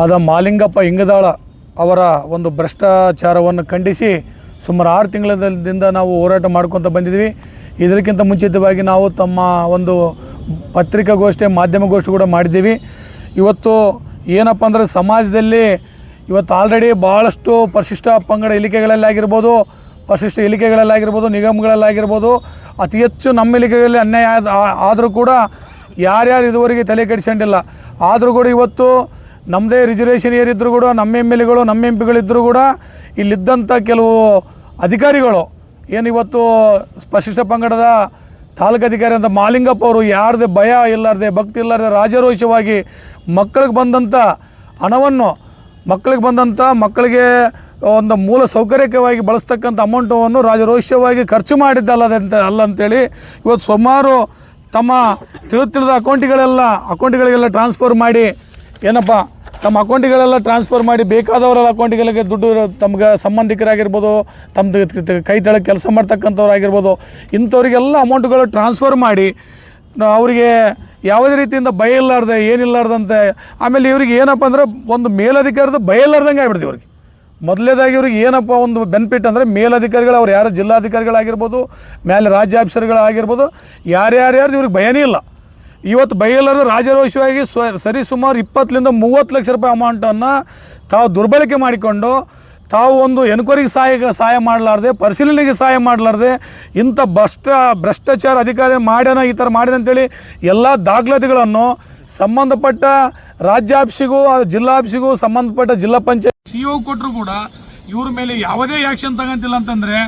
ಆದ ಮಾಲಿಂಗಪ್ಪ ಇಂಗದಾಳ ಅವರ ಒಂದು ಭ್ರಷ್ಟಾಚಾರವನ್ನು ಖಂಡಿಸಿ ಸುಮಾರು 6 ತಿಂಗಳಿಂದ ನಾವು ಹೋರಾಟ ಮಾಡ್ಕೊತ ಬಂದಿದ್ವಿ. ಇದಕ್ಕಿಂತ ಮುಂಚಿತವಾಗಿ ನಾವು ತಮ್ಮ ಒಂದು ಪತ್ರಿಕಾಗೋಷ್ಠಿ ಮಾಧ್ಯಮಗೋಷ್ಠಿ ಕೂಡ ಮಾಡಿದ್ದೀವಿ. ಇವತ್ತು ಏನಪ್ಪ ಅಂದರೆ ಸಮಾಜದಲ್ಲಿ ಇವತ್ತು ಆಲ್ರೆಡಿ ಭಾಳಷ್ಟು ಪರಿಶಿಷ್ಟ ಪಂಗಡ ಇಲಾಖೆಗಳಲ್ಲಾಗಿರ್ಬೋದು, ಪರಿಶಿಷ್ಟ ಇಲಾಖೆಗಳಲ್ಲಾಗಿರ್ಬೋದು, ನಿಗಮಗಳಲ್ಲಾಗಿರ್ಬೋದು ಅತಿ ಹೆಚ್ಚು ನಮ್ಮ ಇಲಾಖೆಗಳಲ್ಲಿ ಅನ್ಯಾಯ ಆದರೂ ಕೂಡ ಯಾರ್ಯಾರು ಇದುವರೆಗೆ ತಲೆ ಕೆಡಿಸ್ಕೊಂಡಿಲ್ಲ. ಆದರೂ ಕೂಡ ಇವತ್ತು ನಮ್ಮದೇ ರಿಸರ್ವೇಷನ್ ಏರಿದ್ದರೂ ಕೂಡ ನಮ್ಮ ಎಮ್ ಎಲ್ ಎಗಳು ನಮ್ಮ ಎಂ ಪಿಗಳಿದ್ದರೂ ಕೂಡ ಇಲ್ಲಿದ್ದಂಥ ಕೆಲವು ಅಧಿಕಾರಿಗಳು ಏನು ಇವತ್ತು ಪರಿಶಿಷ್ಟ ಪಂಗಡದ ತಾಲೂಕು ಅಧಿಕಾರಿ ಅಂತ ಮಾಲಿಂಗಪ್ಪ ಅವರು ಯಾರದೇ ಭಯ ಇಲ್ಲಾರ್ದೆ ಭಕ್ತಿ ಇಲ್ಲಾರ್ದೆ ರಾಜರೋಷವಾಗಿ ಮಕ್ಕಳಿಗೆ ಬಂದಂಥ ಹಣವನ್ನು ಮಕ್ಕಳಿಗೆ ಒಂದು ಮೂಲ ಸೌಕರ್ಯಕವಾಗಿ ಬಳಸ್ತಕ್ಕಂಥ ಅಮೌಂಟನ್ನು ರಾಜರೋಷವಾಗಿ ಖರ್ಚು ಅಲ್ಲ ಅಂತೇಳಿ ಇವತ್ತು ಸುಮಾರು ತಮ್ಮ ತಿಳಿದ ಅಕೌಂಟ್ಗಳಿಗೆಲ್ಲ ಟ್ರಾನ್ಸ್ಫರ್ ಮಾಡಿ ಏನಪ್ಪ ತಮ್ಮ ಅಕೌಂಟಿಗಳೆಲ್ಲ ಟ್ರಾನ್ಸ್ಫರ್ ಮಾಡಿ ಬೇಕಾದವರೆಲ್ಲ ಅಕೌಂಟಿಗಳಿಗೆ ದುಡ್ಡು ತಮ್ಗೆ ಸಂಬಂಧಿಕರಾಗಿರ್ಬೋದು, ತಮ್ಮದು ಕೈ ತೆಳಗೆ ಕೆಲಸ ಮಾಡ್ತಕ್ಕಂಥವ್ರಾಗಿರ್ಬೋದು, ಇಂಥವ್ರಿಗೆಲ್ಲ ಅಮೌಂಟ್ಗಳು ಟ್ರಾನ್ಸ್ಫರ್ ಮಾಡಿ ಅವರಿಗೆ ಯಾವುದೇ ರೀತಿಯಿಂದ ಭಯ ಇಲ್ಲಾರ್ದೆ ಏನಿಲ್ಲಾರ್ದಂತೆ. ಆಮೇಲೆ ಇವ್ರಿಗೆ ಏನಪ್ಪ ಅಂದರೆ ಒಂದು ಮೇಲಧಿಕಾರದ ಭಯ ಇಲ್ಲಾರ್ದಂಗೆ ಆಗ್ಬಿಡ್ತೀವಿ. ಇವ್ರಿಗೆ ಮೊದಲೇದಾಗಿ ಇವ್ರಿಗೆ ಏನಪ್ಪ ಒಂದು ಬೆನಿಫಿಟ್ ಅಂದರೆ ಮೇಲಧಿಕಾರಿಗಳು ಅವ್ರು ಯಾರು ಜಿಲ್ಲಾಧಿಕಾರಿಗಳಾಗಿರ್ಬೋದು, ಮೇಲೆ ರಾಜ್ಯ ಆಫೀಸರ್ಗಳಾಗಿರ್ಬೋದು, ಯಾರ್ಯಾರು ಇವ್ರಿಗೆ ಭಯನೇ ಇಲ್ಲ. ಇವತ್ತು ಭಯ ಇಲ್ಲಾರ್ದೆ ರಾಜರೋಷವಾಗಿ ಸರಿ ಸುಮಾರು 20 ರಿಂದ 30 ಲಕ್ಷ ರೂಪಾಯಿ ಅಮೌಂಟನ್ನು ತಾವು ದುರ್ಬಳಕೆ ಮಾಡಿಕೊಂಡು ತಾವು ಒಂದು ಎನ್ಕ್ವೈರಿಗೆ ಸಹಾಯ ಮಾಡಲಾರ್ದೆ, ಪರಿಶೀಲನೆಗೆ ಸಹಾಯ ಮಾಡಲಾರ್ದೆ ಇಂಥ ಭ್ರಷ್ಟಾಚಾರ ಅಧಿಕಾರಿ ಈ ಥರ ಮಾಡ್ಯಾನ ಅಂತೇಳಿ ಎಲ್ಲ ದಾಖಲಾತಿಗಳನ್ನು ಸಂಬಂಧಪಟ್ಟ ರಾಜ್ಯ ಆಫೀಸಿಗೂ ಜಿಲ್ಲಾ ಆಫೀಸಿಗೂ ಸಂಬಂಧಪಟ್ಟ ಜಿಲ್ಲಾ ಪಂಚಾಯತ್ CO ಕೊಟ್ಟರು ಕೂಡ ಇವ್ರ ಮೇಲೆ ಯಾವುದೇ ಆ್ಯಕ್ಷನ್ ತಗೊಂತಿಲ್ಲ ಅಂತಂದರೆ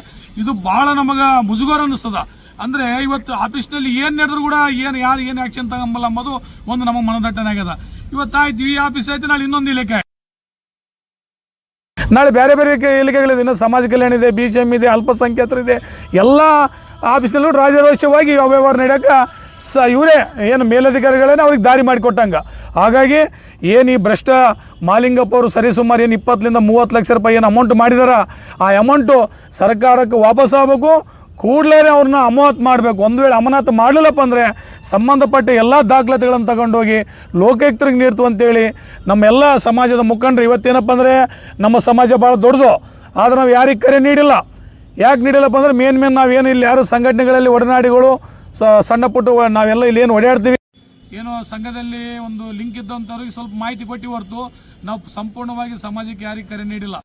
ಇದು ಭಾಳ ನಮಗೆ ಮುಜುಗರ ಅನ್ನಿಸ್ತದ. ಅಂದರೆ ಇವತ್ತು ಆಫೀಸ್ನಲ್ಲಿ ಏನು ನಡೆದ್ರು ಕೂಡ ಯಾರು ಏನು ಆ್ಯಕ್ಷನ್ ತಗೊಂಬಲ್ಲ ಅಂಬೋದು ಒಂದು ನಮಗೆ ಮನದಟ್ಟನೆ ಆಗ್ಯದ. ಇವತ್ತಾಯ್ತು ಈ ಆಫೀಸ್ ಆಯ್ತು, ನಾಳೆ ಇನ್ನೊಂದು ಇಲಾಖೆ, ನಾಳೆ ಬೇರೆ ಇಲಾಖೆಗಳಿದೆ, ಇನ್ನು ಸಮಾಜ ಕಲ್ಯಾಣ ಇದೆ, BCM ಇದೆ, ಅಲ್ಪಸಂಖ್ಯಾತರಿದೆ, ಎಲ್ಲ ಆಫೀಸ್ನಲ್ಲೂ ರಾಜರೋಷವಾಗಿ ವ್ಯವಹಾರ ನಡೆಯೋಕೆ ಇವರೇ ಏನು ಮೇಲಧಿಕಾರಿಗಳೇನೆ ಅವ್ರಿಗೆ ದಾರಿ ಮಾಡಿಕೊಟ್ಟಂಗೆ. ಹಾಗಾಗಿ ಏನು ಈ ಭ್ರಷ್ಟ ಮಾಲಿಂಗಪ್ಪ ಅವರು ಸರಿಸುಮಾರು ಏನು 20 ರಿಂದ 30 ಲಕ್ಷ ರೂಪಾಯಿ ಏನು ಅಮೌಂಟ್ ಮಾಡಿದಾರ, ಆ ಅಮೌಂಟು ಸರ್ಕಾರಕ್ಕೆ ವಾಪಸ್ ಆಗಬೇಕು. ಕೂಡಲೇ ಅವ್ರನ್ನ ಅಮಾನತು ಮಾಡಬೇಕು. ಒಂದು ವೇಳೆ ಅಮಾನತು ಮಾಡಲಿಲ್ಲಪ್ಪ ಅಂದರೆ ಸಂಬಂಧಪಟ್ಟ ಎಲ್ಲ ದಾಖಲಾತಿಗಳನ್ನು ತಗೊಂಡೋಗಿ ಲೋಕಾಯುಕ್ತರಿಗೆ ನೀಡ್ತು ಅಂತೇಳಿ ನಮ್ಮೆಲ್ಲ ಸಮಾಜದ ಮುಖಂಡರು ಇವತ್ತೇನಪ್ಪ ಅಂದರೆ ನಮ್ಮ ಸಮಾಜ ಭಾಳ ದೊಡ್ಡದು, ಆದರೆ ನಾವು ಯಾರಿಗೆ ಕರೆ ನೀಡಿಲ್ಲ. ಯಾಕೆ ನೀಡಿಲ್ಲಪ್ಪ ಅಂದರೆ ಮೇನ್ ನಾವೇನು ಇಲ್ಲಿ ಯಾರು ಸಂಘಟನೆಗಳಲ್ಲಿ ಒಡನಾಡಿಗಳು ಸಣ್ಣ ಪುಟ್ಟ ನಾವೆಲ್ಲ ಇಲ್ಲಿ ಏನು ಓಡಾಡ್ತೀವಿ, ಏನೋ ಸಂಘದಲ್ಲಿ ಒಂದು ಲಿಂಕ್ ಇದ್ದಂಥವ್ರಿಗೆ ಸ್ವಲ್ಪ ಮಾಹಿತಿ ಕೊಟ್ಟು ಹೊರತು ನಾವು ಸಂಪೂರ್ಣವಾಗಿ ಸಮಾಜಕ್ಕೆ ಯಾರಿಗೆ ಕರೆ ನೀಡಿಲ್ಲ.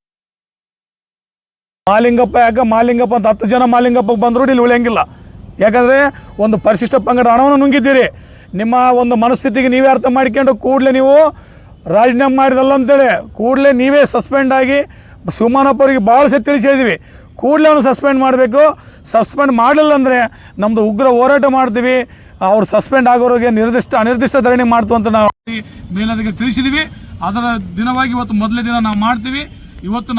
ಮಾಲಿಂಗಪ್ಪ ಅಂತ 10 ಜನ ಮಾಲಿಂಗಪ್ಪಗೆ ಬಂದರೂ ಇಲ್ಲಿ ಉಳಿಯಂಗಿಲ್ಲ. ಯಾಕಂದರೆ ಒಂದು ಪರಿಶಿಷ್ಟ ಪಂಗಡ ಹಣವನ್ನು ನುಂಗಿದ್ದೀರಿ. ನಿಮ್ಮ ಒಂದು ಮನಸ್ಥಿತಿಗೆ ನೀವೇ ಅರ್ಥ ಮಾಡಿಕೊಂಡು ಕೂಡಲೇ ನೀವು ರಾಜೀನಾಮೆ ಮಾಡಿದಲ್ಲ ಅಂತೇಳಿ ಕೂಡಲೇ ನೀವೇ ಸಸ್ಪೆಂಡ್ ಆಗಿ ಶಿವಮಾನಪ್ಪ ಅವರಿಗೆ ಭಾಳ ಸತಿ ತಿಳಿಸಿ ಹೇಳಿದ್ವಿ, ಕೂಡಲೇ ಅವನು ಸಸ್ಪೆಂಡ್ ಮಾಡಬೇಕು. ಸಸ್ಪೆಂಡ್ ಮಾಡಲಿಲ್ಲ ಅಂದರೆ ನಮ್ಮದು ಉಗ್ರ ಹೋರಾಟ ಮಾಡ್ತೀವಿ, ಅವ್ರು ಸಸ್ಪೆಂಡ್ ಆಗೋರಿಗೆ ಅನಿರ್ದಿಷ್ಟ ಧರಣಿ ಮಾಡ್ತು ಅಂತ ನಾವು ಮೇಲಧಿಕಾರಿಗೆ ತಿಳಿಸಿದ್ದೀವಿ. ಅದರ ದಿನವಾಗಿ ಇವತ್ತು ಮೊದಲೇ ದಿನ ನಾವು ಮಾಡ್ತೀವಿ. ಇವತ್ತು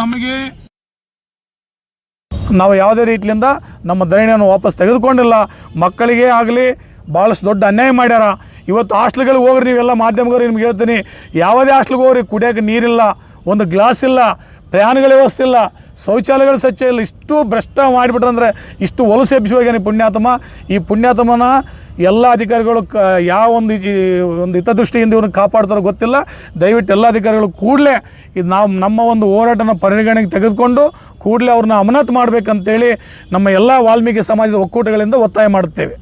ನಾವು ಯಾವುದೇ ರೀತಿಯಿಂದ ನಮ್ಮ ಧರಣಿಯನ್ನು ವಾಪಸ್ ತೆಗೆದುಕೊಂಡಿಲ್ಲ. ಮಕ್ಕಳಿಗೆ ಆಗಲಿ ಭಾಳಷ್ಟು ದೊಡ್ಡ ಅನ್ಯಾಯ ಮಾಡ್ಯಾರ. ಇವತ್ತು ಹಾಸ್ಟೆಲ್ಗಳಿಗೆ ಹೋಗ್ರಿ, ನೀವೆಲ್ಲ ಮಾಧ್ಯಮದವ್ರು ನಿಮ್ಗೆ ಹೇಳ್ತೀನಿ, ಯಾವುದೇ ಹಾಸ್ಟೆಲ್ಗೆ ಹೋಗ್ರಿ ಕುಡಿಯೋಕೆ ನೀರಿಲ್ಲ, ಒಂದು ಗ್ಲಾಸ್ ಇಲ್ಲ, ಪ್ರಯಾಣಗಳ ವ್ಯವಸ್ಥೆ ಇಲ್ಲ, ಶೌಚಾಲಯಗಳು ಸ್ವಚ್ಛ ಇಲ್ಲ. ಇಷ್ಟು ಭ್ರಷ್ಟ ಮಾಡಿಬಿಟ್ರಂದರೆ ಇಷ್ಟು ಹೊಲಸು ಎಬ್ಬಿಸುವಾಗೇನೆ ಪುಣ್ಯಾತ್ಮ. ಈ ಪುಣ್ಯಾತ್ಮನ ಎಲ್ಲ ಅಧಿಕಾರಿಗಳು ಯಾವ ಒಂದು ಹಿತದೃಷ್ಟಿಯಿಂದ ಇವ್ರನ್ನ ಕಾಪಾಡ್ತಾರೋ ಗೊತ್ತಿಲ್ಲ. ದಯವಿಟ್ಟು ಎಲ್ಲ ಅಧಿಕಾರಿಗಳು ಕೂಡಲೇ ಇದು ನಮ್ಮ ಒಂದು ಹೋರಾಟನ ಪರಿಗಣನೆಗೆ ತೆಗೆದುಕೊಂಡು ಕೂಡಲೇ ಅವ್ರನ್ನ ಅಮಾನತು ಮಾಡಬೇಕಂತೇಳಿ ನಮ್ಮ ಎಲ್ಲ ವಾಲ್ಮೀಕಿ ಸಮಾಜದ ಒಕ್ಕೂಟಗಳಿಂದ ಒತ್ತಾಯ ಮಾಡುತ್ತೇವೆ.